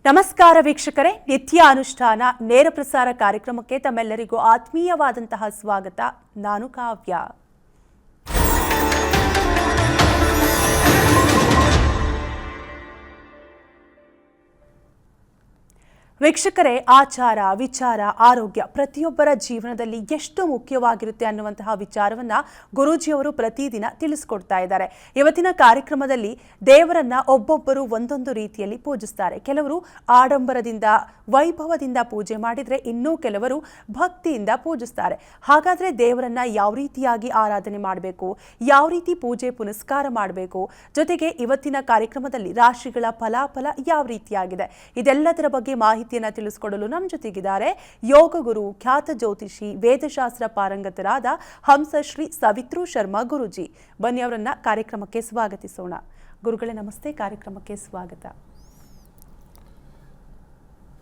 ನಮಸ್ಕಾರ ವೀಕ್ಷಕರೇ, ನಿತ್ಯ ಅನುಷ್ಠಾನ ನೇರ ಪ್ರಸಾರ ಕಾರ್ಯಕ್ರಮಕ್ಕೆ ತಮ್ಮೆಲ್ಲರಿಗೂ ಆತ್ಮೀಯವಾದಂತಹ ಸ್ವಾಗತ. ನಾನು ಕಾವ್ಯ. ವೀಕ್ಷಕರೇ, ಆಚಾರ, ವಿಚಾರ, ಆರೋಗ್ಯ ಪ್ರತಿಯೊಬ್ಬರ ಜೀವನದಲ್ಲಿ ಎಷ್ಟು ಮುಖ್ಯವಾಗಿರುತ್ತೆ ಅನ್ನುವಂತಹ ವಿಚಾರವನ್ನ ಗುರೂಜಿಯವರು ಪ್ರತಿದಿನ ತಿಳಿಸ್ಕೊಡ್ತಾ ಇದ್ದಾರೆ. ಇವತ್ತಿನ ಕಾರ್ಯಕ್ರಮದಲ್ಲಿ ದೇವರನ್ನ ಒಬ್ಬೊಬ್ಬರು ಒಂದೊಂದು ರೀತಿಯಲ್ಲಿ ಪೂಜಿಸ್ತಾರೆ. ಕೆಲವರು ಆಡಂಬರದಿಂದ, ವೈಭವದಿಂದ ಪೂಜೆ ಮಾಡಿದ್ರೆ, ಇನ್ನೂ ಕೆಲವರು ಭಕ್ತಿಯಿಂದ ಪೂಜಿಸ್ತಾರೆ. ಹಾಗಾದ್ರೆ ದೇವರನ್ನ ಯಾವ ರೀತಿಯಾಗಿ ಆರಾಧನೆ ಮಾಡಬೇಕು, ಯಾವ ರೀತಿ ಪೂಜೆ ಪುನಸ್ಕಾರ ಮಾಡಬೇಕು, ಜೊತೆಗೆ ಇವತ್ತಿನ ಕಾರ್ಯಕ್ರಮದಲ್ಲಿ ರಾಶಿಗಳ ಫಲಾಫಲ ಯಾವ ರೀತಿಯಾಗಿದೆ, ಇದೆಲ್ಲದರ ಬಗ್ಗೆ ಮಾಹಿತಿ ತಿಳಿಸಿಕೊಡಲು ನಮ್ಮ ಜೊತೆಗಿದ್ದಾರೆ ಯೋಗ ಗುರು, ಖ್ಯಾತ ಜ್ಯೋತಿಷಿ, ವೇದಶಾಸ್ತ್ರ ಪಾರಂಗತರಾದ ಹಂಸಶ್ರೀ ಸವಿತ್ರು ಶರ್ಮಾ ಗುರುಜಿ. ಬನ್ನಿ ಅವರನ್ನ ಕಾರ್ಯಕ್ರಮಕ್ಕೆ ಸ್ವಾಗತಿಸೋಣ. ಗುರುಗಳೇ ನಮಸ್ತೆ, ಕಾರ್ಯಕ್ರಮಕ್ಕೆ ಸ್ವಾಗತ.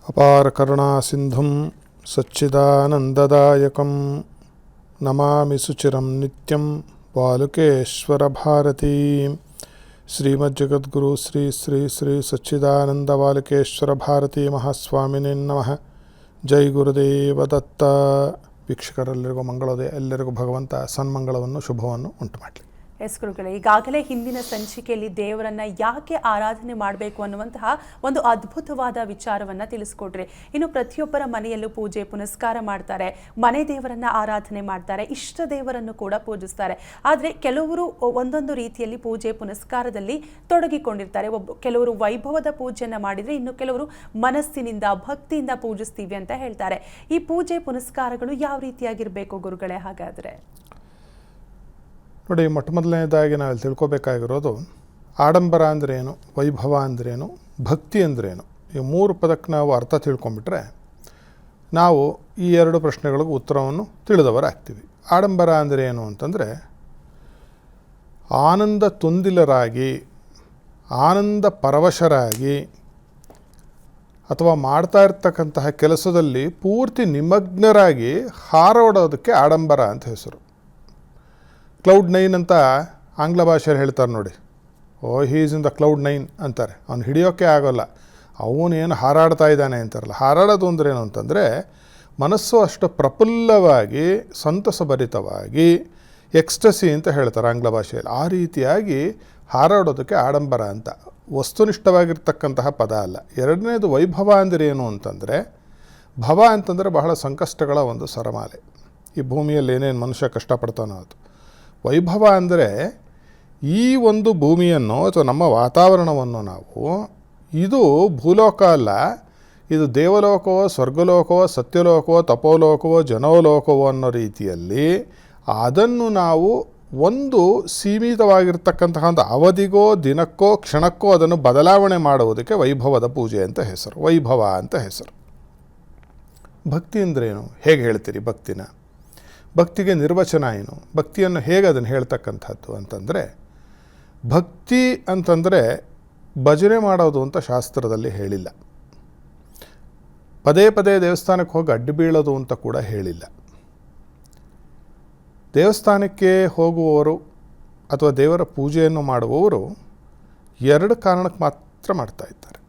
ಅಪಾರ ಕರುಣಾ ಸಿಂಧುಂ ಸಚ್ಚಿದಾನಂದದಾಯಕಂ ನಮಾಮಿ ಸುಚಿರಂ ನಿತ್ಯಂ ಬಾಲುಕೇಶ್ವರ ಭಾರತೀ. ಶ್ರೀಮಜ್ಜಗದ್ಗುರು ಶ್ರೀ ಶ್ರೀ ಶ್ರೀ ಸಚ್ಚಿದಾನಂದ ಬಾಲಕೇಶ್ವರ ಭಾರತೀ ಮಹಾಸ್ವಾಮಿನೇ ನಮಃ. ಜೈ ಗುರುದೇವ ದತ್ತ. ವೀಕ್ಷಕರೆಲ್ಲರಿಗೂ ಮಂಗಳೋದಯ. ಎಲ್ಲರಿಗೂ ಭಗವಂತ ಸನ್ಮಂಗಳವನ್ನು, ಶುಭವನ್ನು ಉಂಟು ಮಾಡಲಿ. ಎಸ್ ಗುರುಗಳೇ, ಈಗಾಗಲೇ ಹಿಂದಿನ ಸಂಚಿಕೆಯಲ್ಲಿ ದೇವರನ್ನ ಯಾಕೆ ಆರಾಧನೆ ಮಾಡಬೇಕು ಅನ್ನುವಂತಹ ಒಂದು ಅದ್ಭುತವಾದ ವಿಚಾರವನ್ನ ತಿಳಿಸ್ಕೊಟ್ರಿ. ಇನ್ನು ಪ್ರತಿಯೊಬ್ಬರ ಮನೆಯಲ್ಲೂ ಪೂಜೆ ಪುನಸ್ಕಾರ ಮಾಡ್ತಾರೆ, ಮನೆ ದೇವರನ್ನ ಆರಾಧನೆ ಮಾಡ್ತಾರೆ, ಇಷ್ಟ ದೇವರನ್ನು ಕೂಡ ಪೂಜಿಸ್ತಾರೆ. ಆದರೆ ಕೆಲವರು ಒಂದೊಂದು ರೀತಿಯಲ್ಲಿ ಪೂಜೆ ಪುನಸ್ಕಾರದಲ್ಲಿ ತೊಡಗಿಕೊಂಡಿರ್ತಾರೆ. ಕೆಲವರು ವೈಭವದ ಪೂಜೆಯನ್ನ ಮಾಡಿದ್ರೆ, ಇನ್ನು ಕೆಲವರು ಮನಸ್ಸಿನಿಂದ, ಭಕ್ತಿಯಿಂದ ಪೂಜಿಸ್ತೀವಿ ಅಂತ ಹೇಳ್ತಾರೆ. ಈ ಪೂಜೆ ಪುನಸ್ಕಾರಗಳು ಯಾವ ರೀತಿಯಾಗಿರ್ಬೇಕು ಗುರುಗಳೇ? ಹಾಗಾದ್ರೆ ನೋಡಿ, ಮೊಟ್ಟ ಮೊದಲನೇದಾಗಿ ನಾವು ತಿಳ್ಕೊಬೇಕಾಗಿರೋದು ಆಡಂಬರ ಅಂದ್ರೇನು, ವೈಭವ ಅಂದ್ರೇನು, ಭಕ್ತಿ ಅಂದ್ರೇನು. ಈ ಮೂರು ಪದಕ್ಕೆ ನಾವು ಅರ್ಥ ತಿಳ್ಕೊಂಬಿಟ್ರೆ ನಾವು ಈ ಎರಡು ಪ್ರಶ್ನೆಗಳಿಗೂ ಉತ್ತರವನ್ನು ತಿಳಿದವರಾಗ್ತೀವಿ. ಆಡಂಬರ ಅಂದರೆ ಏನು ಅಂತಂದರೆ, ಆನಂದ ತುಂದಿಲರಾಗಿ, ಆನಂದ ಪರವಶರಾಗಿ, ಅಥವಾ ಮಾಡ್ತಾ ಇರ್ತಕ್ಕಂತಹ ಕೆಲಸದಲ್ಲಿ ಪೂರ್ತಿ ನಿಮಗ್ನರಾಗಿ ಹಾರಾಡೋದಕ್ಕೆ ಆಡಂಬರ ಅಂತ ಹೆಸರು. ಕ್ಲೌಡ್ 9 ಅಂತ ಆಂಗ್ಲ ಭಾಷೆಯಲ್ಲಿ ಹೇಳ್ತಾರೆ ನೋಡಿ. He is in the cloud 9 ಅಂತಾರೆ. ಅವ್ನು ಹಿಡಿಯೋಕ್ಕೆ ಆಗೋಲ್ಲ, ಅವನೇನು ಹಾರಾಡ್ತಾ ಇದ್ದಾನೆ ಅಂತಾರಲ್ಲ. ಹಾರಾಡೋದು ಅಂದ್ರೆ ಏನು ಅಂತಂದರೆ, ಮನಸ್ಸು ಅಷ್ಟು ಪ್ರಫುಲ್ಲವಾಗಿ, ಸಂತಸಭರಿತವಾಗಿ, ಎಕ್ಸ್ಟಸಿ ಅಂತ ಹೇಳ್ತಾರೆ ಆಂಗ್ಲ ಭಾಷೆಯಲ್ಲಿ. ಆ ರೀತಿಯಾಗಿ ಹಾರಾಡೋದಕ್ಕೆ ಆಡಂಬರ ಅಂತ. ವಸ್ತುನಿಷ್ಠವಾಗಿರ್ತಕ್ಕಂತಹ ಪದ ಅಲ್ಲ. ಎರಡನೇದು ವೈಭವ ಅಂದರೆ ಏನು ಅಂತಂದರೆ, ಭವ ಅಂತಂದರೆ ಬಹಳ ಸಂಕಷ್ಟಗಳ ಒಂದು ಸರಮಾಲೆ. ಈ ಭೂಮಿಯಲ್ಲಿ ಏನೇನು ಮನುಷ್ಯ ಕಷ್ಟಪಡ್ತಾನೋ ಅದು. ವೈಭವ ಅಂದರೆ ಈ ಒಂದು ಭೂಮಿಯನ್ನು ಅಥವಾ ನಮ್ಮ ವಾತಾವರಣವನ್ನು ನಾವು, ಇದು ಭೂಲೋಕ ಅಲ್ಲ, ಇದು ದೇವಲೋಕವೋ, ಸ್ವರ್ಗಲೋಕವೋ, ಸತ್ಯಲೋಕವೋ, ತಪೋಲೋಕವೋ, ಜನೋಲೋಕವೋ ಅನ್ನೋ ರೀತಿಯಲ್ಲಿ ಅದನ್ನು ನಾವು ಒಂದು ಸೀಮಿತವಾಗಿರ್ತಕ್ಕಂತಹ ಒಂದು ಅವಧಿಗೋ, ದಿನಕ್ಕೋ, ಕ್ಷಣಕ್ಕೋ ಅದನ್ನು ಬದಲಾವಣೆ ಮಾಡುವುದಕ್ಕೆ ವೈಭವದ ಪೂಜೆ ಅಂತ ಹೆಸರು, ವೈಭವ ಅಂತ ಹೆಸರು. ಭಕ್ತಿ ಅಂದ್ರೇನು? ಹೇಗೆ ಹೇಳ್ತೀರಿ ಭಕ್ತಿನ? ಭಕ್ತಿಗೆ ನಿರ್ವಚನ ಏನು? ಭಕ್ತಿಯನ್ನು ಹೇಗೆ ಅದನ್ನು ಹೇಳ್ತಕ್ಕಂಥದ್ದು ಅಂತಂದರೆ, ಭಕ್ತಿ ಅಂತಂದರೆ ಭಜನೆ ಮಾಡೋದು ಅಂತ ಶಾಸ್ತ್ರದಲ್ಲಿ ಹೇಳಿಲ್ಲ. ಪದೇ ಪದೇ ದೇವಸ್ಥಾನಕ್ಕೆ ಹೋಗಿ ಅಡ್ಡಿ ಬೀಳೋದು ಅಂತ ಕೂಡ ಹೇಳಿಲ್ಲ. ದೇವಸ್ಥಾನಕ್ಕೆ ಹೋಗುವವರು ಅಥವಾ ದೇವರ ಪೂಜೆಯನ್ನು ಮಾಡುವವರು ಎರಡು ಕಾರಣಕ್ಕೆ ಮಾತ್ರ ಮಾಡ್ತಾ ಇದ್ದಾರೆ.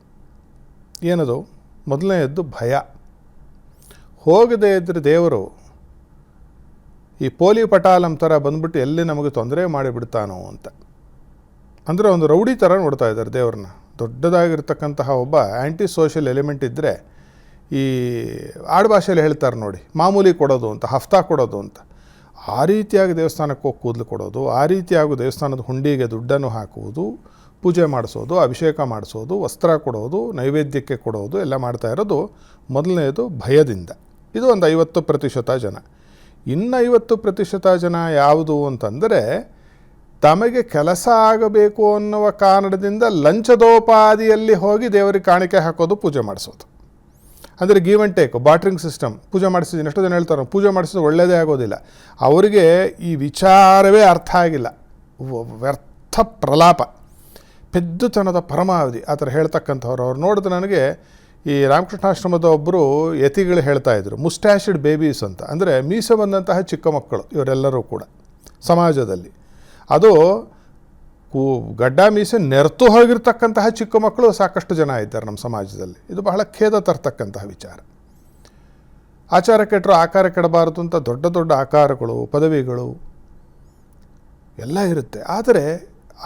ಏನದು? ಮೊದಲನೆಯದ್ದು ಭಯ. ಹೋಗದೇ ಇದ್ದರೆ ದೇವರು ಈ ಪೋಲಿ ಪಟಾಲಂ ಥರ ಬಂದ್ಬಿಟ್ಟು ಎಲ್ಲಿ ನಮಗೆ ತೊಂದರೆ ಮಾಡಿಬಿಡ್ತಾನೋ ಅಂತ. ಅಂದರೆ ಒಂದು ರೌಡಿ ಥರ ನೋಡ್ತಾ ಇದ್ದಾರೆ ದೇವ್ರನ್ನ. ದೊಡ್ಡದಾಗಿರ್ತಕ್ಕಂತಹ ಒಬ್ಬ ಆ್ಯಂಟಿ ಸೋಷಿಯಲ್ ಎಲಿಮೆಂಟ್ ಇದ್ದರೆ, ಈ ಆಡುಭಾಷೆಯಲ್ಲಿ ಹೇಳ್ತಾರೆ ನೋಡಿ, ಮಾಮೂಲಿ ಕೊಡೋದು ಅಂತ, ಹಫ್ತಾ ಕೊಡೋದು ಅಂತ. ಆ ರೀತಿಯಾಗಿ ದೇವಸ್ಥಾನಕ್ಕೆ ಹೋಗಿ ಕೂದಲು ಕೊಡೋದು, ಆ ರೀತಿಯಾಗಿ ದೇವಸ್ಥಾನದ ಹುಂಡಿಗೆ ದುಡ್ಡನ್ನು ಹಾಕುವುದು, ಪೂಜೆ ಮಾಡಿಸೋದು, ಅಭಿಷೇಕ ಮಾಡಿಸೋದು, ವಸ್ತ್ರ ಕೊಡೋದು, ನೈವೇದ್ಯಕ್ಕೆ ಕೊಡೋದು ಎಲ್ಲ ಮಾಡ್ತಾ ಇರೋದು ಮೊದಲನೇದು ಭಯದಿಂದ. ಇದು ಒಂದು 50% ಜನ. ಇನ್ನು 50% ಜನ ಯಾವುದು ಅಂತಂದರೆ, ತಮಗೆ ಕೆಲಸ ಆಗಬೇಕು ಅನ್ನುವ ಕಾರಣದಿಂದ ಲಂಚದೋಪಾದಿಯಲ್ಲಿ ಹೋಗಿ ದೇವರಿಗೆ ಕಾಣಿಕೆ ಹಾಕೋದು, ಪೂಜೆ ಮಾಡಿಸೋದು. ಅಂದರೆ ಗಿವ್ ಆ್ಯಂಡ್ ಟೇಕ್, ಬಾಟ್ರಿಂಗ್ ಸಿಸ್ಟಮ್. ಪೂಜೆ ಮಾಡಿಸಿದ್ದೀನಿ, ಎಷ್ಟೋ ಜನ ಹೇಳ್ತಾರೆ ಪೂಜೆ ಮಾಡಿಸಿದ್ರೆ ಒಳ್ಳೆಯದೇ ಆಗೋದಿಲ್ಲ. ಅವರಿಗೆ ಈ ವಿಚಾರವೇ ಅರ್ಥ ಆಗಿಲ್ಲ. ವ್ಯರ್ಥ ಪ್ರಲಾಪ, ಪೆದ್ದುತನದ ಪರಮಾವಧಿ ಆ ಥರ ಹೇಳ್ತಕ್ಕಂಥವ್ರು. ಅವ್ರು ನೋಡಿದ್ರೆ ನನಗೆ ಈ ರಾಮಕೃಷ್ಣಾಶ್ರಮದ ಒಬ್ಬರು ಯತಿಗಳು ಹೇಳ್ತಾಯಿದ್ರು, ಮುಸ್ಟ್ಯಾಶಿಡ್ ಬೇಬೀಸ್ ಅಂತ. ಅಂದರೆ ಮೀಸೆ ಬಂದಂತಹ ಚಿಕ್ಕ ಮಕ್ಕಳು ಇವರೆಲ್ಲರೂ ಕೂಡ ಸಮಾಜದಲ್ಲಿ. ಅದು ಗಡ್ಡ ಮೀಸೆ ನೆರೆತು ಹೋಗಿರ್ತಕ್ಕಂತಹ ಚಿಕ್ಕ ಮಕ್ಕಳು ಸಾಕಷ್ಟು ಜನ ಇದ್ದಾರೆ ನಮ್ಮ ಸಮಾಜದಲ್ಲಿ. ಇದು ಬಹಳ ಖೇದ ತರ್ತಕ್ಕಂತಹ ವಿಚಾರ. ಆಚಾರ ಕೆಟ್ಟರು ಆಕಾರ ಕೆಡಬಾರದು ಅಂತ ದೊಡ್ಡ ದೊಡ್ಡ ಆಕಾರಗಳು, ಪದವಿಗಳು ಎಲ್ಲ ಇರುತ್ತೆ. ಆದರೆ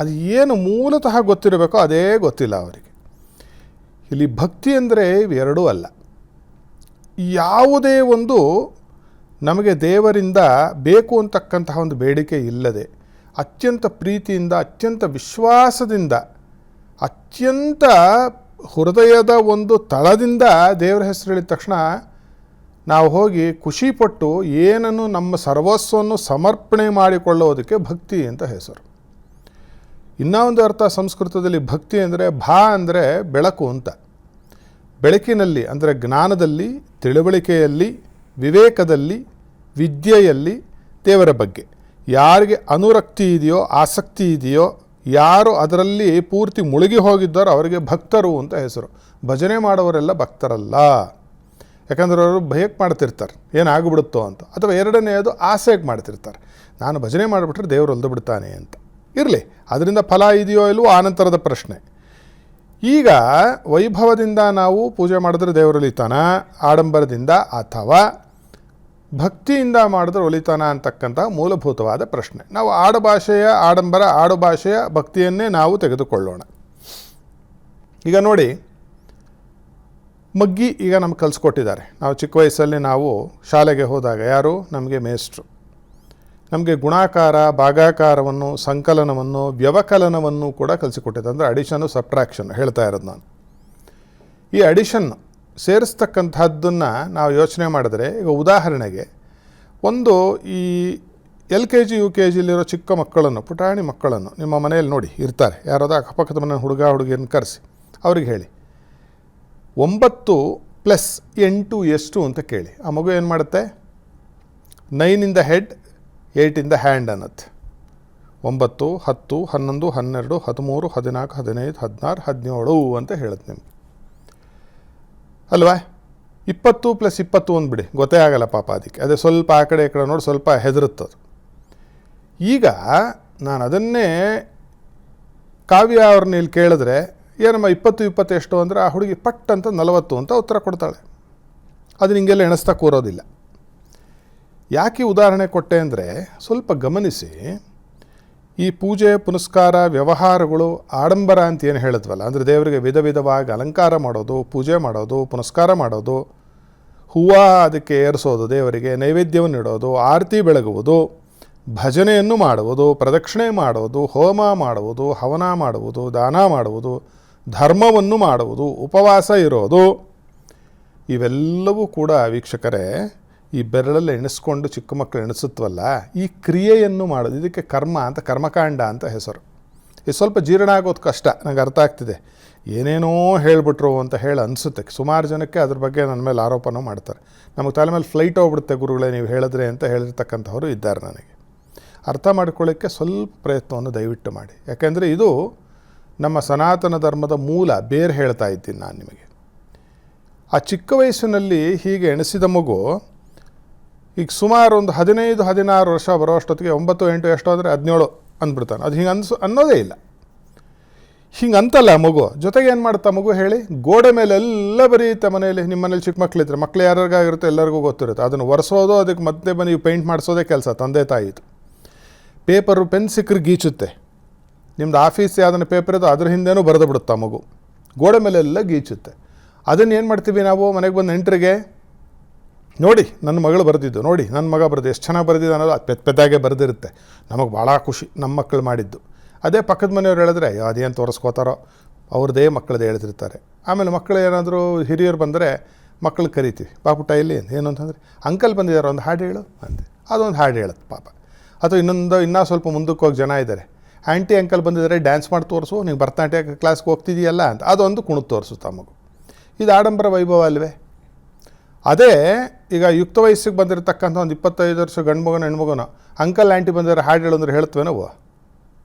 ಅದು ಏನು ಮೂಲತಃ ಗೊತ್ತಿರಬೇಕೋ ಅದೇ ಗೊತ್ತಿಲ್ಲ ಅವರಿಗೆ. ಇಲ್ಲಿ ಭಕ್ತಿ ಅಂದರೆ ಇವೆರಡೂ ಅಲ್ಲ. ಯಾವುದೇ ಒಂದು ನಮಗೆ ದೇವರಿಂದ ಬೇಕು ಅಂತಕ್ಕಂತಹ ಒಂದು ಬೇಡಿಕೆ ಇಲ್ಲದೆ ಅತ್ಯಂತ ಪ್ರೀತಿಯಿಂದ, ಅತ್ಯಂತ ವಿಶ್ವಾಸದಿಂದ, ಅತ್ಯಂತ ಹೃದಯದ ಒಂದು ತಳದಿಂದ ದೇವರ ಹೆಸರು ಹೇಳಿದ ತಕ್ಷಣ ನಾವು ಹೋಗಿ ಖುಷಿಪಟ್ಟು ಏನನ್ನು ನಮ್ಮ ಸರ್ವಸ್ವವನ್ನು ಸಮರ್ಪಣೆ ಮಾಡಿಕೊಳ್ಳೋದಕ್ಕೆ ಭಕ್ತಿ ಅಂತ ಹೆಸರು. ಇನ್ನೊಂದು ಅರ್ಥ ಸಂಸ್ಕೃತದಲ್ಲಿ ಭಕ್ತಿ ಅಂದರೆ ಭಾ ಅಂದರೆ ಬೆಳಕು ಅಂತ. ಬೆಳಕಿನಲ್ಲಿ ಅಂದರೆ ಜ್ಞಾನದಲ್ಲಿ, ತಿಳುವಳಿಕೆಯಲ್ಲಿ, ವಿವೇಕದಲ್ಲಿ, ವಿದ್ಯೆಯಲ್ಲಿ ದೇವರ ಬಗ್ಗೆ ಯಾರಿಗೆ ಅನುರಕ್ತಿ ಇದೆಯೋ, ಆಸಕ್ತಿ ಇದೆಯೋ, ಯಾರು ಅದರಲ್ಲಿ ಪೂರ್ತಿ ಮುಳುಗಿ ಹೋಗಿದ್ದಾರೋ ಅವರಿಗೆ ಭಕ್ತರು ಅಂತ ಹೆಸರು. ಭಜನೆ ಮಾಡೋವರೆಲ್ಲ ಭಕ್ತರಲ್ಲ. ಯಾಕಂದರೆ ಅವರು ಭಯಕ್ಕೆ ಮಾಡ್ತಿರ್ತಾರೆ ಏನಾಗ್ಬಿಡುತ್ತೋ ಅಂತ, ಅಥವಾ ಎರಡನೆಯದು ಆಸೆಗೆ ಮಾಡ್ತಿರ್ತಾರೆ, ನಾನು ಭಜನೆ ಮಾಡಿಬಿಟ್ರೆ ದೇವರು ಒಲ್ದು ಬಿಡ್ತಾನೆ ಅಂತ. ಇರಲಿ, ಅದರಿಂದ ಫಲ ಇದೆಯೋ ಇಲ್ವೋ ಆನಂತರದ ಪ್ರಶ್ನೆ. ಈಗ ವೈಭವದಿಂದ ನಾವು ಪೂಜೆ ಮಾಡಿದ್ರೆ ದೇವರು ಒಲಿತಾನ, ಆಡಂಬರದಿಂದ ಅಥವಾ ಭಕ್ತಿಯಿಂದ ಮಾಡಿದ್ರೆ ಒಲಿತಾನ ಅಂತಕ್ಕಂಥ ಮೂಲಭೂತವಾದ ಪ್ರಶ್ನೆ. ನಾವು ಆಡುಭಾಷೆಯ ಆಡಂಬರ, ಆಡುಭಾಷೆಯ ಭಕ್ತಿಯನ್ನೇ ನಾವು ತೆಗೆದುಕೊಳ್ಳೋಣ. ಈಗ ನೋಡಿ, ಮಗ್ಗಿ ಈಗ ನಮ್ಗೆ ಕಲಿಸ್ಕೊಟ್ಟಿದ್ದಾರೆ. ನಾವು ಚಿಕ್ಕ ವಯಸ್ಸಲ್ಲಿ ನಾವು ಶಾಲೆಗೆ ಹೋದಾಗ ಯಾರು ನಮಗೆ ಮೇಷ್ಟ್ರು ನಮಗೆ ಗುಣಾಕಾರ, ಭಾಗಾಕಾರವನ್ನು, ಸಂಕಲನವನ್ನು, ವ್ಯವಕಲನವನ್ನು ಕೂಡ ಕಲಿಸಿಕೊಟ್ಟಿದ್ದಾರೆ. ಅಂದರೆ ಅಡಿಷನ್ನು, ಸಬ್ಟ್ರಾಕ್ಷನ್ನು ಹೇಳ್ತಾ ಇರೋದು ನಾನು. ಈ ಅಡಿಷನ್ನು ಸೇರಿಸ್ತಕ್ಕಂಥದ್ದನ್ನು ನಾವು ಯೋಚನೆ ಮಾಡಿದ್ರೆ, ಈಗ ಉದಾಹರಣೆಗೆ ಒಂದು ಈ LKG UKGಲಿರೋ ಚಿಕ್ಕ ಮಕ್ಕಳನ್ನು, ಪುಟಾಣಿ ಮಕ್ಕಳನ್ನು ನಿಮ್ಮ ಮನೆಯಲ್ಲಿ ನೋಡಿ ಇರ್ತಾರೆ, ಯಾರಾದ ಅಕ್ಕಪಕ್ಕದ ಮನೆ ಹುಡುಗಿಯನ್ನು ಕರೆಸಿ ಅವ್ರಿಗೆ ಹೇಳಿ 9 + 8 ಎಷ್ಟು ಅಂತ ಕೇಳಿ. ಆ ಮಗು ಏನು ಮಾಡುತ್ತೆ? 9 in the head, 8 in the hand ಅನ್ನತ್ತೆ. 9, 10, 11, 12, 13, 14, 15, 16, 17 ಅಂತ ಹೇಳುತ್ತೆ ನಿಮ್ಗೆ ಅಲ್ವಾ? 20 + 20 ಅಂದ್ಬಿಡಿ, ಗೊತ್ತೇ ಆಗಲ್ಲ ಪಾಪ ಅದಕ್ಕೆ. ಅದೇ ಸ್ವಲ್ಪ ಆ ಕಡೆ ಈ ಕಡೆ ನೋಡಿ ಸ್ವಲ್ಪ ಹೆದರುತ್ತದು. ಈಗ ನಾನು ಅದನ್ನೇ ಕಾವ್ಯ ಅವ್ರನ್ನ ಇಲ್ಲಿ ಕೇಳಿದ್ರೆ, ಏನಮ್ಮ 20, 20 ಎಷ್ಟು ಅಂದರೆ ಆ ಹುಡುಗಿ ಪಟ್ ಅಂತ 40 ಅಂತ ಉತ್ತರ ಕೊಡ್ತಾಳೆ. ಅದು ನಿಂಗೆಲ್ಲ ಎಣಿಸ್ತಾ ಕೂರೋದಿಲ್ಲ. ಯಾಕೆ ಉದಾಹರಣೆ ಕೊಟ್ಟೆ ಅಂದರೆ, ಸ್ವಲ್ಪ ಗಮನಿಸಿ. ಈ ಪೂಜೆ ಪುನಸ್ಕಾರ ವ್ಯವಹಾರಗಳು ಆಡಂಬರ ಅಂತ ಏನು ಹೇಳಿದ್ವಲ್ಲ, ಅಂದರೆ ದೇವರಿಗೆ ವಿಧ ವಿಧವಾಗಿ ಅಲಂಕಾರ ಮಾಡೋದು, ಪೂಜೆ ಮಾಡೋದು, ಪುನಸ್ಕಾರ ಮಾಡೋದು, ಹೂವು ಅದಕ್ಕೆ ಏರಿಸೋದು, ದೇವರಿಗೆ ನೈವೇದ್ಯವನ್ನು ಇಡೋದು, ಆರತಿ ಬೆಳಗುವುದು, ಭಜನೆಯನ್ನು ಮಾಡುವುದು, ಪ್ರದಕ್ಷಿಣೆ ಮಾಡುವುದು, ಹೋಮ ಮಾಡುವುದು, ಹವನ ಮಾಡುವುದು, ದಾನ ಮಾಡುವುದು, ಧರ್ಮವನ್ನು ಮಾಡುವುದು, ಉಪವಾಸ ಇರೋದು, ಇವೆಲ್ಲವೂ ಕೂಡ ವೀಕ್ಷಕರೇ ಈ ಬೆರಳಲ್ಲಿ ಎಣಿಸ್ಕೊಂಡು ಚಿಕ್ಕ ಮಕ್ಕಳು ಎಣಿಸುತ್ತವಲ್ಲ, ಈ ಕ್ರಿಯೆಯನ್ನು ಮಾಡೋದು, ಇದಕ್ಕೆ ಕರ್ಮ ಅಂತ, ಕರ್ಮಕಾಂಡ ಅಂತ ಹೆಸರು. ಇದು ಸ್ವಲ್ಪ ಜೀರ್ಣ ಆಗೋದು ಕಷ್ಟ, ನನಗೆ ಅರ್ಥ ಆಗ್ತಿದೆ. ಏನೇನೋ ಹೇಳಿಬಿಟ್ರು ಅಂತ ಹೇಳಿ ಅನಿಸುತ್ತೆ. ಸುಮಾರು ಜನಕ್ಕೆ ಅದ್ರ ಬಗ್ಗೆ ನನ್ನ ಮೇಲೆ ಆರೋಪನೂ ಮಾಡ್ತಾರೆ. ನಮಗೆ ತಲೆ ಮೇಲೆ ಫ್ಲೈಟ್ ಹೋಗ್ಬಿಡುತ್ತೆ ಗುರುಗಳೇ ನೀವು ಹೇಳಿದ್ರೆ ಅಂತ ಹೇಳಿರ್ತಕ್ಕಂಥವ್ರು ಇದ್ದಾರೆ. ನನಗೆ ಅರ್ಥ ಮಾಡ್ಕೊಳ್ಳೋಕ್ಕೆ ಸ್ವಲ್ಪ ಪ್ರಯತ್ನವನ್ನು ದಯವಿಟ್ಟು ಮಾಡಿ. ಯಾಕೆಂದರೆ ಇದು ನಮ್ಮ ಸನಾತನ ಧರ್ಮದ ಮೂಲ, ಬೇರೆ ಹೇಳ್ತಾ ಇದ್ದೀನಿ ನಾನು ನಿಮಗೆ. ಆ ಚಿಕ್ಕ ವಯಸ್ಸಿನಲ್ಲಿ ಹೀಗೆ ಎಣಿಸಿದ ಮಗು ಈಗ ಸುಮಾರು ಒಂದು 15-16 ವರ್ಷ ಬರೋಷ್ಟೊತ್ತಿಗೆ 9, 8 ಎಷ್ಟು ಅಂದರೆ 17 ಅಂದ್ಬಿಡ್ತಾನೆ. ಅದು ಹಿಂಗೆ ಅನ್ನೋದೇ ಇಲ್ಲ. ಹಿಂಗೆ ಅಂತಲ್ಲ ಮಗು. ಜೊತೆಗೆ ಏನು ಮಾಡ್ತಾ ಮಗು ಹೇಳಿ, ಗೋಡೆ ಮೇಲೆ ಎಲ್ಲ ಬರೀತೆ. ಮನೆಯಲ್ಲಿ ನಿಮ್ಮ ಮನೇಲಿ ಚಿಕ್ಕ ಮಕ್ಕಳಿದ್ರೆ, ಮಕ್ಕಳು ಯಾರಿಗಾಗಿರುತ್ತೆ ಎಲ್ಲರಿಗೂ ಗೊತ್ತಿರುತ್ತೆ. ಅದನ್ನು ಒರೆಸೋದು, ಅದಕ್ಕೆ ಮತ್ತೆ ಬಂದು ಪೇಂಟ್ ಮಾಡಿಸೋದೇ ಕೆಲಸ ತಂದೆ ತಾಯಿದು. ಪೇಪರು ಪೆನ್ ಸಿಕ್ಕರೆ ಗೀಚುತ್ತೆ. ನಿಮ್ದು ಆಫೀಸ್ ಯಾವುದನ್ನು ಪೇಪರ್ ಇದ್ದು ಅದ್ರ ಹಿಂದೆನೂ ಬರೆದು ಬಿಡುತ್ತಾ ಮಗು. ಗೋಡೆ ಮೇಲೆಲ್ಲ ಗೀಚುತ್ತೆ. ಅದನ್ನು ಏನು ಮಾಡ್ತೀವಿ ನಾವು ಮನೆಗೆ ಬಂದು ನೆಂಟರಿಗೆ, ನೋಡಿ ನನ್ನ ಮಗಳು ಬರೆದಿದ್ದು, ನೋಡಿ ನನ್ನ ಮಗ ಬರೆದು ಎಷ್ಟು ಚೆನ್ನಾಗಿ ಬರೆದಿದ್ದು ಅನ್ನೋದು ಅದು ಪೆದ್ದಾಗೆ ಬರೆದಿರುತ್ತೆ. ನಮಗೆ ಭಾಳ ಖುಷಿ ನಮ್ಮ ಮಕ್ಕಳು ಮಾಡಿದ್ದು. ಅದೇ ಪಕ್ಕದ ಮನೆಯವ್ರು ಹೇಳಿದ್ರೆ ಅದೇನು ತೋರಿಸ್ಕೋತಾರೋ, ಅವ್ರದ್ದೇ ಮಕ್ಕಳದೇ ಹೇಳ್ತಿರ್ತಾರೆ. ಆಮೇಲೆ ಮಕ್ಕಳು ಏನಾದರೂ ಹಿರಿಯರು ಬಂದರೆ ಮಕ್ಕಳು ಕರಿತೀವಿ, ಪಾಪುಟ ಇಲ್ಲಿ ಏನು ಅಂತಂದರೆ, ಅಂಕಲ್ ಬಂದಿದ್ದಾರೆ ಒಂದು ಹಾಡು ಹೇಳು ಅಂತೆ. ಅದೊಂದು ಹಾಡು ಹೇಳುತ್ತೆ ಪಾಪ. ಅಥವಾ ಇನ್ನೂ ಸ್ವಲ್ಪ ಮುಂದಕ್ಕೆ ಹೋಗಿ ಜನ ಇದ್ದಾರೆ, ಆಂಟಿ ಅಂಕಲ್ ಬಂದಿದ್ದಾರೆ ಡ್ಯಾನ್ಸ್ ಮಾಡಿ ತೋರಿಸು, ನೀವು ಭರತನಾಟ್ಯ ಕ್ಲಾಸ್ಗೆ ಹೋಗ್ತಿದೆಯಲ್ಲ ಅಂತ ಅದೊಂದು ಕುಣಿದು ತೋರಿಸುತ್ತಾ ಮಗು. ಇದು ಆಡಂಬರ ವೈಭವ ಅಲ್ವೇ? ಅದೇ ಈಗ ಯುಕ್ತ ವಯಸ್ಸಿಗೆ ಬಂದಿರತಕ್ಕಂಥ ಒಂದು 25 ವರ್ಷ ಗಂಡು ಮಗನ ಹೆಣ್ಮಗನ ಅಂಕಲ್ ಆಂಟಿ ಬಂದಿದ್ದಾರೆ ಹಾಡು ಹೇಳು ಅಂದ್ರೆ ಹೇಳ್ತವೇನೋ,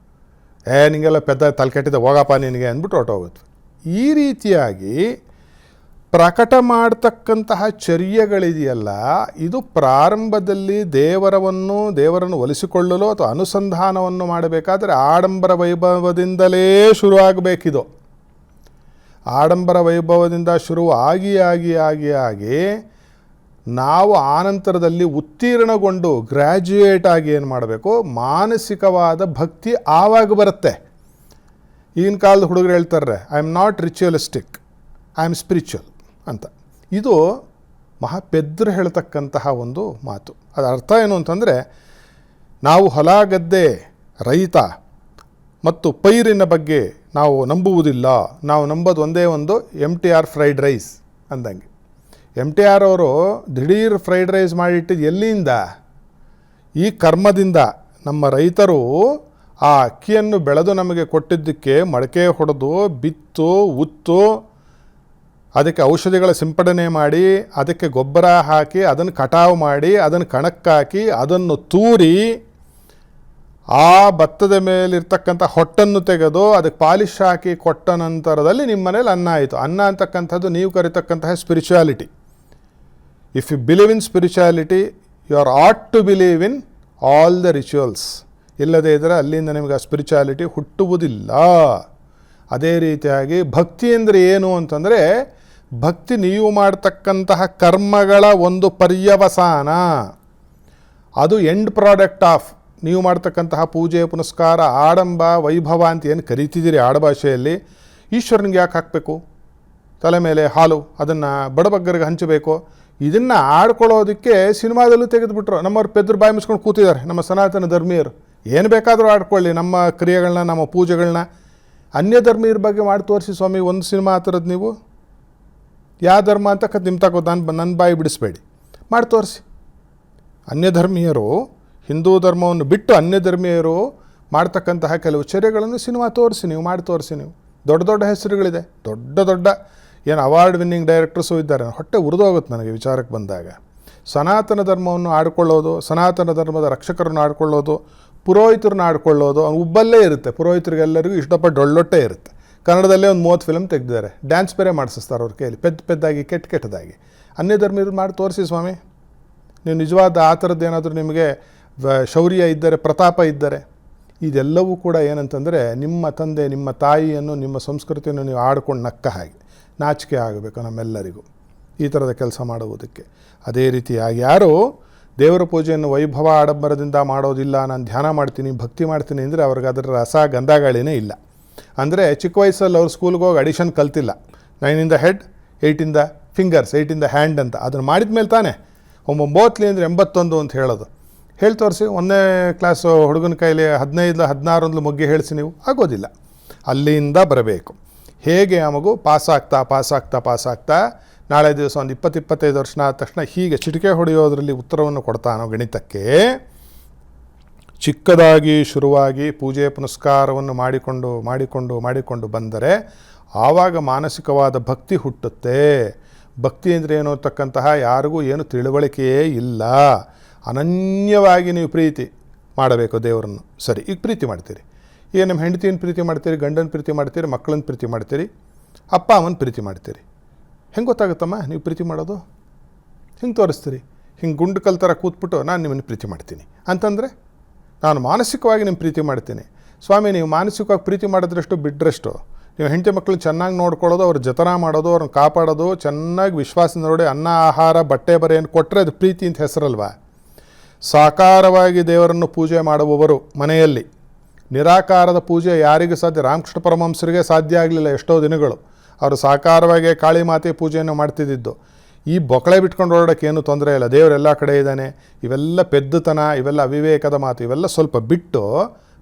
ನಿಂಗೆಲ್ಲ ಪೆದ್ದ ತಲೆ ಕೆಟ್ಟಿದ್ದೆ ಹೋಗಪ್ಪ ನಿನಗೆ ಅಂದ್ಬಿಟ್ಟು ಹೊರಟೋಗುತ್ತೆ. ಈ ರೀತಿಯಾಗಿ ಪ್ರಕಟ ಮಾಡ್ತಕ್ಕಂತಹ ಚರ್ಯಗಳಿದೆಯಲ್ಲ, ಇದು ಪ್ರಾರಂಭದಲ್ಲಿ ದೇವರನ್ನು ಒಲಿಸಿಕೊಳ್ಳಲು ಅಥವಾ ಅನುಸಂಧಾನವನ್ನು ಮಾಡಬೇಕಾದರೆ ಆಡಂಬರ ವೈಭವದಿಂದಲೇ ಶುರುವಾಗಬೇಕಿದು. ಆಡಂಬರ ವೈಭವದಿಂದ ಶುರುವಾಗಿ ಆಗಿ ನಾವು ಆನಂತರದಲ್ಲಿ ಉತ್ತೀರ್ಣಗೊಂಡು ಗ್ರ್ಯಾಜುಯೇಟ್ ಆಗಿ ಏನು ಮಾಡಬೇಕು, ಮಾನಸಿಕವಾದ ಭಕ್ತಿ ಆವಾಗ ಬರುತ್ತೆ. ಈಗಿನ ಕಾಲದ ಹುಡುಗರು ಹೇಳ್ತಾರೆ, I am not ritualistic, I am spiritual ಅಂತ. ಇದು ಮಹಾಪೆದ್ರು ಹೇಳ್ತಕ್ಕಂತಹ ಒಂದು ಮಾತು. ಅದರ ಅರ್ಥ ಏನು ಅಂತಂದರೆ, ನಾವು ಹೊಲ ಗದ್ದೆ, ರೈತ ಮತ್ತು ಪೈರಿನ ಬಗ್ಗೆ ನಾವು ನಂಬುವುದಿಲ್ಲ. ನಾವು ನಂಬೋದು ಒಂದೇ ಒಂದು MTR ಫ್ರೈಡ್ ರೈಸ್ ಅಂದಂಗೆ. MTR ಅವರು ದಿಢೀರ್ ಫ್ರೈಡ್ ರೈಸ್ ಮಾಡಿಟ್ಟಿದ್ದು ಎಲ್ಲಿಂದ? ಈ ಕರ್ಮದಿಂದ. ನಮ್ಮ ರೈತರು ಆ ಅಕ್ಕಿಯನ್ನು ಬೆಳೆದು ನಮಗೆ ಕೊಟ್ಟಿದ್ದಕ್ಕೆ ಮಡಕೆ ಹೊಡೆದು, ಬಿತ್ತು, ಉತ್ತು, ಅದಕ್ಕೆ ಔಷಧಿಗಳ ಸಿಂಪಡಣೆ ಮಾಡಿ, ಅದಕ್ಕೆ ಗೊಬ್ಬರ ಹಾಕಿ, ಅದನ್ನು ಕಟಾವು ಮಾಡಿ, ಅದನ್ನು ಕಣಕ್ಕಾಕಿ, ಅದನ್ನು ತೂರಿ, ಆ ಭತ್ತದ ಮೇಲಿರ್ತಕ್ಕಂಥ ಹೊಟ್ಟನ್ನು ತೆಗೆದು ಅದಕ್ಕೆ ಪಾಲಿಶ್ ಹಾಕಿ ಕೊಟ್ಟ ನಂತರದಲ್ಲಿ ನಿಮ್ಮ ಮನೇಲಿ ಅನ್ನ ಆಯಿತು. ಅನ್ನ ಅಂತಕ್ಕಂಥದ್ದು ನೀವು ಕರಿತಕ್ಕಂತಹ spirituality. If you believe in spirituality, you are ought to believe in all the rituals. ಇಲ್ಲದೇ ಇದ್ದರೆ ಅಲ್ಲಿಂದ ನಿಮಗೆ ಆ ಸ್ಪಿರಿಚುಯಾಲಿಟಿ ಹುಟ್ಟುವುದಿಲ್ಲ. ಅದೇ ರೀತಿಯಾಗಿ ಭಕ್ತಿ ಅಂದರೆ ಏನು ಅಂತಂದರೆ, ಭಕ್ತಿ ನೀವು ಮಾಡ್ತಕ್ಕಂತಹ ಕರ್ಮಗಳ ಒಂದು ಪರ್ಯವಸಾನ. ಅದು ಎಂಡ್ ಪ್ರಾಡಕ್ಟ್ ಆಫ್ ನೀವು ಮಾಡ್ತಕ್ಕಂತಹ ಪೂಜೆ, ಪುನಸ್ಕಾರ, ಆಡಂಬ, ವೈಭವ ಅಂತ ಏನು ಕರಿತಿದ್ದೀರಿ ಆಡಭಾಷೆಯಲ್ಲಿ. ಈಶ್ವರನಿಗೆ ಯಾಕೆ ಹಾಕಬೇಕು ತಲೆ ಮೇಲೆ ಹಾಲು, ಅದನ್ನು ಬಡಬಗ್ಗರಿಗೆ ಹಂಚಬೇಕು? ಇದನ್ನು ಆಡ್ಕೊಳ್ಳೋದಕ್ಕೆ ಸಿನಿಮಾದಲ್ಲೂ ತೆಗೆದುಬಿಟ್ರು. ನಮ್ಮವ್ರು ಪೆದ್ರು ಬಾಯಿ ಮುಚ್ಕೊಂಡು ಕೂತಿದ್ದಾರೆ ನಮ್ಮ ಸನಾತನ ಧರ್ಮೀಯರು. ಏನು ಬೇಕಾದರೂ ಆಡ್ಕೊಳ್ಳಿ ನಮ್ಮ ಕ್ರಿಯೆಗಳನ್ನ, ನಮ್ಮ ಪೂಜೆಗಳನ್ನ. ಅನ್ಯ ಧರ್ಮೀಯರ ಬಗ್ಗೆ ಮಾಡಿ ತೋರಿಸಿ ಸ್ವಾಮಿ ಒಂದು ಸಿನಿಮಾ ಆ ಥರದ್ದು. ನೀವು ಯಾವ ಧರ್ಮ ಅಂತ ನಿಮ್ಮ ತಗೋ, ನನ್ನ ಬಾಯಿ ಬಿಡಿಸ್ಬೇಡಿ, ಮಾಡಿ ತೋರಿಸಿ. ಅನ್ಯ ಧರ್ಮೀಯರು ಹಿಂದೂ ಧರ್ಮವನ್ನು ಬಿಟ್ಟು ಅನ್ಯ ಧರ್ಮೀಯರು ಮಾಡ್ತಕ್ಕಂತಹ ಕೆಲವು ಚರ್ಯಗಳನ್ನು ಸಿನಿಮಾ ತೋರಿಸಿ, ನೀವು ಮಾಡಿ ತೋರಿಸಿ. ನೀವು ದೊಡ್ಡ ದೊಡ್ಡ ಹೆಸರುಗಳಿದೆ, ದೊಡ್ಡ ದೊಡ್ಡ ಏನು ಅವಾರ್ಡ್ ವಿನ್ನಿಂಗ್ ಡೈರೆಕ್ಟರ್ಸು ಇದ್ದಾರೆ. ಹೊಟ್ಟೆ ಉರಿದೋಗುತ್ತೆ ನನಗೆ ವಿಚಾರಕ್ಕೆ ಬಂದಾಗ. ಸನಾತನ ಧರ್ಮವನ್ನು ಆಡ್ಕೊಳ್ಳೋದು, ಸನಾತನ ಧರ್ಮದ ರಕ್ಷಕರನ್ನು ಆಡ್ಕೊಳ್ಳೋದು, ಪುರೋಹಿತರನ್ನ ಆಡ್ಕೊಳ್ಳೋದು ಉಬ್ಬಲ್ಲೇ ಇರುತ್ತೆ. ಪುರೋಹಿತರಿಗೆಲ್ಲರಿಗೂ ಇಷ್ಟಪಟ್ಟು ಡೊಳ್ಳೊಟ್ಟೆ ಇರುತ್ತೆ. ಕನ್ನಡದಲ್ಲೇ ಒಂದು 30 ಫಿಲ್ಮ್ ತೆಗೆದಿದ್ದಾರೆ. ಡ್ಯಾನ್ಸ್ ಬೇರೆ ಮಾಡಿಸ್ತಾರೆ ಅವ್ರ ಕೈಯಲ್ಲಿ, ಪೆದ್ದಾಗಿ ಕೆಟ್ಟದಾಗಿ. ಅನ್ಯ ಧರ್ಮೀಯರು ಮಾಡಿ ತೋರಿಸಿ ಸ್ವಾಮಿ. ನೀವು ನಿಜವಾದ ಆ ಥರದ್ದು ಏನಾದರೂ ನಿಮಗೆ ಶೌರ್ಯ ಇದ್ದರೆ, ಪ್ರತಾಪ ಇದ್ದರೆ, ಇದೆಲ್ಲವೂ ಕೂಡ ಏನಂತಂದರೆ ನಿಮ್ಮ ತಂದೆ, ನಿಮ್ಮ ತಾಯಿಯನ್ನು, ನಿಮ್ಮ ಸಂಸ್ಕೃತಿಯನ್ನು ನೀವು ಆಡ್ಕೊಂಡು ನಕ್ಕ ಹಾಗೆ ನಾಚಿಕೆ ಆಗಬೇಕು ನಮ್ಮೆಲ್ಲರಿಗೂ ಈ ಥರದ ಕೆಲಸ ಮಾಡುವುದಕ್ಕೆ. ಅದೇ ರೀತಿಯಾಗಿ ಯಾರು ದೇವರ ಪೂಜೆಯನ್ನು ವೈಭವ ಆಡಂಬರದಿಂದ ಮಾಡೋದಿಲ್ಲ, ನಾನು ಧ್ಯಾನ ಮಾಡ್ತೀನಿ, ಭಕ್ತಿ ಮಾಡ್ತೀನಿ ಅಂದರೆ ಅವ್ರಿಗೆ ಅದರ ರಸ ಗಂಧಗಾಳಿನೇ ಇಲ್ಲ. ಅಂದರೆ ಚಿಕ್ಕ ವಯಸ್ಸಲ್ಲಿ ಅವ್ರು ಸ್ಕೂಲ್ಗೆ ಹೋಗಿ ಅಡಿಷನ್ ಕಲ್ತಿಲ್ಲ. 9 in the head, 8 in the fingers, 8 in the hand ಅಂತ. ಅದನ್ನು ಮಾಡಿದ ಮೇಲೆ ತಾನೇ 9 ಅಂದರೆ 81 ಅಂತ ಹೇಳೋದು. ಹೇಳಿ ತೋರಿಸಿ. 1ನೇ ಕ್ಲಾಸು ಹುಡುಗನ ಕೈಲಿ 15 16 ಮೊಗ್ಗೆ ಹೇಳಿಸಿ, ನೀವು ಆಗೋದಿಲ್ಲ. ಅಲ್ಲಿಂದ ಬರಬೇಕು. ಹೇಗೆ ಆ ಮಗು ಪಾಸಾಗ್ತಾ ನಾಳೆ ದಿವಸ ಒಂದು 20-25 ವರ್ಷ ಆದ ತಕ್ಷಣ ಹೀಗೆ ಚಿಟಿಕೆ ಹೊಡೆಯೋದ್ರಲ್ಲಿ ಉತ್ತರವನ್ನು ಕೊಡ್ತಾನೋ ಗಣಿತಕ್ಕೆ, ಚಿಕ್ಕದಾಗಿ ಶುರುವಾಗಿ ಪೂಜೆ ಪುನಸ್ಕಾರವನ್ನು ಮಾಡಿಕೊಂಡು ಬಂದರೆ ಆವಾಗ ಮಾನಸಿಕವಾದ ಭಕ್ತಿ ಹುಟ್ಟುತ್ತೆ. ಭಕ್ತಿ ಅಂದರೆ ಏನು ಅಂತಕ್ಕಂತಹ ಯಾರಿಗೂ ಏನು ತಿಳುವಳಿಕೆಯೇ ಇಲ್ಲ. ಅನನ್ಯವಾಗಿ ನೀವು ಪ್ರೀತಿ ಮಾಡಬೇಕು ದೇವರನ್ನು. ಸರಿ, ಈಗ ಪ್ರೀತಿ ಮಾಡ್ತೀರಿ. ಈಗ ನಿಮ್ಮ ಹೆಂಡತಿಯನ್ನು ಪ್ರೀತಿ ಮಾಡ್ತೀರಿ, ಗಂಡನ ಪ್ರೀತಿ ಮಾಡ್ತೀರಿ, ಮಕ್ಕಳನ್ನ ಪ್ರೀತಿ ಮಾಡ್ತೀರಿ, ಅಪ್ಪ ಅಮ್ಮನ ಪ್ರೀತಿ ಮಾಡ್ತೀರಿ. ಹೆಂಗೆ ಗೊತ್ತಾಗುತ್ತಮ್ಮ ನೀವು ಪ್ರೀತಿ ಮಾಡೋದು? ಹಿಂಗೆ ತೋರಿಸ್ತೀರಿ. ಹಿಂಗೆ ಗುಂಡು ಕಲ್ ಥರ ಕೂತ್ಬಿಟ್ಟು ನಾನು ನಿಮ್ಮನ್ನು ಪ್ರೀತಿ ಮಾಡ್ತೀನಿ ಅಂತಂದರೆ, ನಾನು ಮಾನಸಿಕವಾಗಿ ನಿಮ್ಮ ಪ್ರೀತಿ ಮಾಡ್ತೀನಿ. ಸ್ವಾಮಿ, ನೀವು ಮಾನಸಿಕವಾಗಿ ಪ್ರೀತಿ ಮಾಡಿದ್ರಷ್ಟು ಬಿಟ್ಟರಷ್ಟು. ನೀವು ಹೆಂಡತಿ ಮಕ್ಕಳು ಚೆನ್ನಾಗಿ ನೋಡ್ಕೊಳ್ಳೋದು, ಅವ್ರ ಜತನ ಮಾಡೋದು, ಅವ್ರನ್ನ ಕಾಪಾಡೋದು, ಚೆನ್ನಾಗಿ ವಿಶ್ವಾಸ ನೋಡಿ ಅನ್ನ ಆಹಾರ ಬಟ್ಟೆ ಬರೆಯನ್ನು ಕೊಟ್ಟರೆ ಅದು ಪ್ರೀತಿ ಅಂತ ಹೆಸರಲ್ವಾ? ಸಾಕಾರವಾಗಿ ದೇವರನ್ನು ಪೂಜೆ ಮಾಡುವವರು ಮನೆಯಲ್ಲಿ, ನಿರಾಕಾರದ ಪೂಜೆ ಯಾರಿಗೂ ಸಾಧ್ಯ? ರಾಮಕೃಷ್ಣ ಪರಮಹಂಸರಿಗೆ ಸಾಧ್ಯ ಆಗಲಿಲ್ಲ ಎಷ್ಟೋ ದಿನಗಳು. ಅವರು ಸಾಕಾರವಾಗಿ ಕಾಳಿ ಮಾತೆ ಪೂಜೆಯನ್ನು ಮಾಡ್ತಿದ್ದಿದ್ದು. ಈ ಬೊಕಳೆ ಬಿಟ್ಕೊಂಡು ಓಡೋಕ್ಕೆ ಏನೂ ತೊಂದರೆ ಇಲ್ಲ, ದೇವರೆಲ್ಲ ಕಡೆ ಇದ್ದಾನೆ. ಇವೆಲ್ಲ ಪೆದ್ದುತನ, ಇವೆಲ್ಲ ಅವಿವೇಕದ ಮಾತು, ಇವೆಲ್ಲ ಸ್ವಲ್ಪ ಬಿಟ್ಟು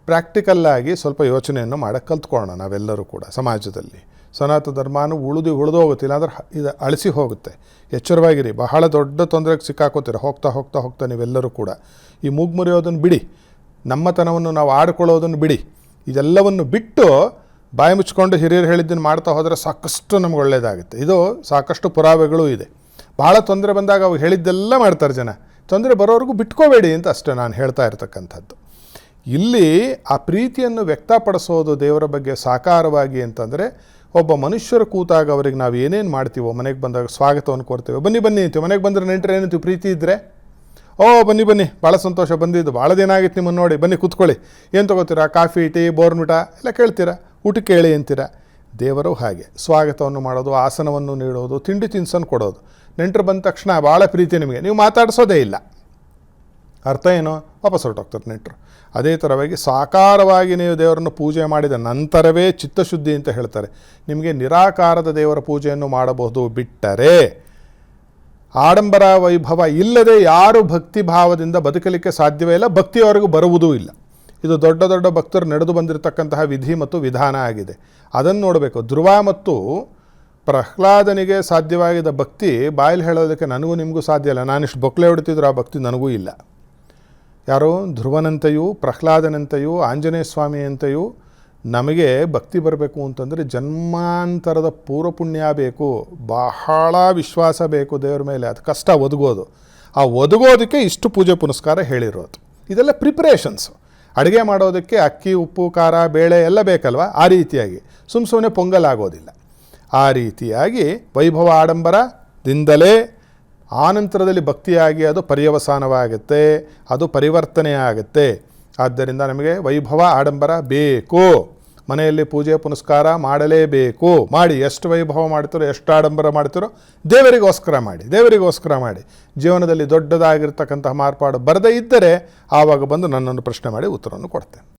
ಪ್ರಾಕ್ಟಿಕಲ್ಲಾಗಿ ಸ್ವಲ್ಪ ಯೋಚನೆಯನ್ನು ಮಾಡೋಕ್ಕೆ ಕಲ್ತ್ಕೊಳ್ಳೋಣ ನಾವೆಲ್ಲರೂ ಕೂಡ ಸಮಾಜದಲ್ಲಿ. ಸನಾತನ ಧರ್ಮನೂ ಉಳಿದೋಗುತ್ತಿಲ್ಲ ಅಂದರೆ ಇದು ಅಳಿಸಿ ಹೋಗುತ್ತೆ. ಎಚ್ಚರವಾಗಿರಿ, ಬಹಳ ದೊಡ್ಡ ತೊಂದರೆಗೆ ಸಿಕ್ಕಾಕೋತೀರ ಹೋಗ್ತಾ ನೀವೆಲ್ಲರೂ ಕೂಡ. ಈ ಮುರಿಯೋದನ್ನು ಬಿಡಿ, ನಮ್ಮತನವನ್ನು ನಾವು ಆಡ್ಕೊಳ್ಳೋದನ್ನು ಬಿಡಿ. ಇದೆಲ್ಲವನ್ನು ಬಿಟ್ಟು ಬಾಯಿ ಮುಚ್ಕೊಂಡು ಹಿರಿಯರು ಹೇಳಿದ್ದನ್ನು ಮಾಡ್ತಾ ಹೋದರೆ ಸಾಕಷ್ಟು ನಮ್ಗೆ ಒಳ್ಳೆಯದಾಗುತ್ತೆ. ಇದು ಸಾಕಷ್ಟು ಪುರಾವೆಗಳೂ ಇದೆ. ಭಾಳ ತೊಂದರೆ ಬಂದಾಗ ಅವು ಹೇಳಿದ್ದೆಲ್ಲ ಮಾಡ್ತಾರೆ ಜನ. ತೊಂದರೆ ಬರೋವರೆಗೂ ಬಿಟ್ಕೋಬೇಡಿ ಅಂತ ಅಷ್ಟೇ ನಾನು ಹೇಳ್ತಾ ಇರ್ತಕ್ಕಂಥದ್ದು. ಇಲ್ಲಿ ಆ ಪ್ರೀತಿಯನ್ನು ವ್ಯಕ್ತಪಡಿಸೋದು ದೇವರ ಬಗ್ಗೆ ಸಾಕಾರವಾಗಿ ಅಂತಂದರೆ ಒಬ್ಬ ಮನುಷ್ಯರು ಕೂತಾಗ ಅವ್ರಿಗೆ ನಾವು ಏನೇನು ಮಾಡ್ತೀವೋ, ಮನೆಗೆ ಬಂದಾಗ ಸ್ವಾಗತವನ್ನು ಕೋರ್ತೇವೆ, ಬನ್ನಿ ಬನ್ನಿ ಅಂತೀವಿ. ಮನೆಗೆ ಬಂದರೆ ನೆಂಟರು ಏನಂತೀವಿ, ಪ್ರೀತಿ ಇದ್ದರೆ ಓ ಬನ್ನಿ ಬನ್ನಿ, ಭಾಳ ಸಂತೋಷ ಬಂದಿದ್ದು, ಭಾಳ ದಿನ ಆಗಿತ್ತು ನಿಮ್ಮನ್ನು ನೋಡಿ, ಬನ್ನಿ ಕೂತ್ಕೊಳ್ಳಿ, ಏನು ತೊಗೋತೀರಾ, ಕಾಫಿ ಟೀ ಬೋರ್ನ್ವಿಟಾ ಎಲ್ಲ ಕೇಳ್ತೀರಾ, ಊಟಕ್ಕೆ ಹೇಳಿ ಅಂತೀರಾ. ದೇವರು ಹಾಗೆ ಸ್ವಾಗತವನ್ನು ಮಾಡೋದು, ಆಸನವನ್ನು ನೀಡೋದು, ತಿಂಡಿ ತಿನಿಸನ್ನು ಕೊಡೋದು. ನೆಂಟರು ಬಂದ ತಕ್ಷಣ ಭಾಳ ಪ್ರೀತಿ ನಿಮಗೆ, ನೀವು ಮಾತಾಡಿಸೋದೇ ಇಲ್ಲ. ಅರ್ಥ ಏನು, ವಾಪಸ್ ಹೊರಟೋಗ್ತಾರೆ ನೆಂಟರು. ಅದೇ ಥರವಾಗಿ ಸಾಕಾರವಾಗಿ ನೀವು ದೇವರನ್ನು ಪೂಜೆ ಮಾಡಿದ ನಂತರವೇ ಚಿತ್ತಶುದ್ಧಿ ಅಂತ ಹೇಳ್ತಾರೆ. ನಿಮಗೆ ನಿರಾಕಾರದ ದೇವರ ಪೂಜೆಯನ್ನು ಮಾಡಬಹುದು. ಬಿಟ್ಟರೆ ಆಡಂಬರ ವೈಭವ ಇಲ್ಲದೆ ಯಾರು ಭಕ್ತಿ ಭಾವದಿಂದ ಬದುಕಲಿಕ್ಕೆ ಸಾಧ್ಯವೇ ಇಲ್ಲ, ಭಕ್ತಿಯವರೆಗೂ ಬರುವುದೂ ಇಲ್ಲ. ಇದು ದೊಡ್ಡ ದೊಡ್ಡ ಭಕ್ತರು ನಡೆದು ಬಂದಿರತಕ್ಕಂತಹ ವಿಧಿ ಮತ್ತು ವಿಧಾನ ಆಗಿದೆ. ಅದನ್ನು ನೋಡಬೇಕು. ಧ್ರುವ ಮತ್ತು ಪ್ರಹ್ಲಾದನಿಗೆ ಸಾಧ್ಯವಾಗಿದ್ದ ಭಕ್ತಿ ಬಾಯಲ್ಲಿ ಹೇಳೋದಕ್ಕೆ ನನಗೂ ನಿಮಗೂ ಸಾಧ್ಯ ಇಲ್ಲ. ನಾನಿಷ್ಟು ಬೊಕ್ಕಲೆ ಹೊಡಿತಿದ್ರು ಆ ಭಕ್ತಿ ನನಗೂ ಇಲ್ಲ. ಯಾರೋ ಧ್ರುವನಂತೆಯೂ ಪ್ರಹ್ಲಾದನಂತೆಯೂ ಆಂಜನೇಯ ಸ್ವಾಮಿಯಂತೆಯೂ ನಮಗೆ ಭಕ್ತಿ ಬರಬೇಕು ಅಂತಂದರೆ ಜನ್ಮಾಂತರದ ಪೂರ್ವಪುಣ್ಯ ಬೇಕು, ಬಹಳ ವಿಶ್ವಾಸ ಬೇಕು ದೇವ್ರ ಮೇಲೆ. ಅದು ಕಷ್ಟ ಒದಗೋದು. ಆ ಒದಗೋದಕ್ಕೆ ಇಷ್ಟು ಪೂಜೆ ಪುನಸ್ಕಾರ ಹೇಳಿರೋದು. ಇದೆಲ್ಲ ಪ್ರಿಪ್ರೇಷನ್ಸು. ಅಡುಗೆ ಮಾಡೋದಕ್ಕೆ ಅಕ್ಕಿ, ಉಪ್ಪು, ಖಾರ, ಬೇಳೆ ಎಲ್ಲ ಬೇಕಲ್ವ. ಆ ರೀತಿಯಾಗಿ ಸುಮ್ಮನೆ ಪೊಂಗಲ್ ಆಗೋದಿಲ್ಲ. ಆ ರೀತಿಯಾಗಿ ವೈಭವ ಆಡಂಬರದಿಂದಲೇ ಆನಂತರದಲ್ಲಿ ಭಕ್ತಿಯಾಗಿ ಅದು ಪರ್ಯವಸಾನವಾಗುತ್ತೆ, ಅದು ಪರಿವರ್ತನೆ ಆಗುತ್ತೆ. ಆದ್ದರಿಂದ ನಮಗೆ ವೈಭವ ಆಡಂಬರ ಬೇಕು. ಮನೆಯಲ್ಲಿ ಪೂಜೆ ಪುನಸ್ಕಾರ ಮಾಡಲೇಬೇಕು. ಮಾಡಿ, ಎಷ್ಟು ವೈಭವ ಮಾಡ್ತೀರೋ, ಎಷ್ಟು ಆಡಂಬರ ಮಾಡ್ತೀರೋ ದೇವರಿಗೋಸ್ಕರ ಮಾಡಿ, ದೇವರಿಗೋಸ್ಕರ ಮಾಡಿ. ಜೀವನದಲ್ಲಿ ದೊಡ್ಡದಾಗಿರ್ತಕ್ಕಂತಹ ಮಾರ್ಪಾಡು ಬರದೇ ಇದ್ದರೆ ಆವಾಗ ಬಂದು ನನ್ನನ್ನು ಪ್ರಶ್ನೆ ಮಾಡಿ ಉತ್ತರವನ್ನು ಕೊಡ್ತೇನೆ.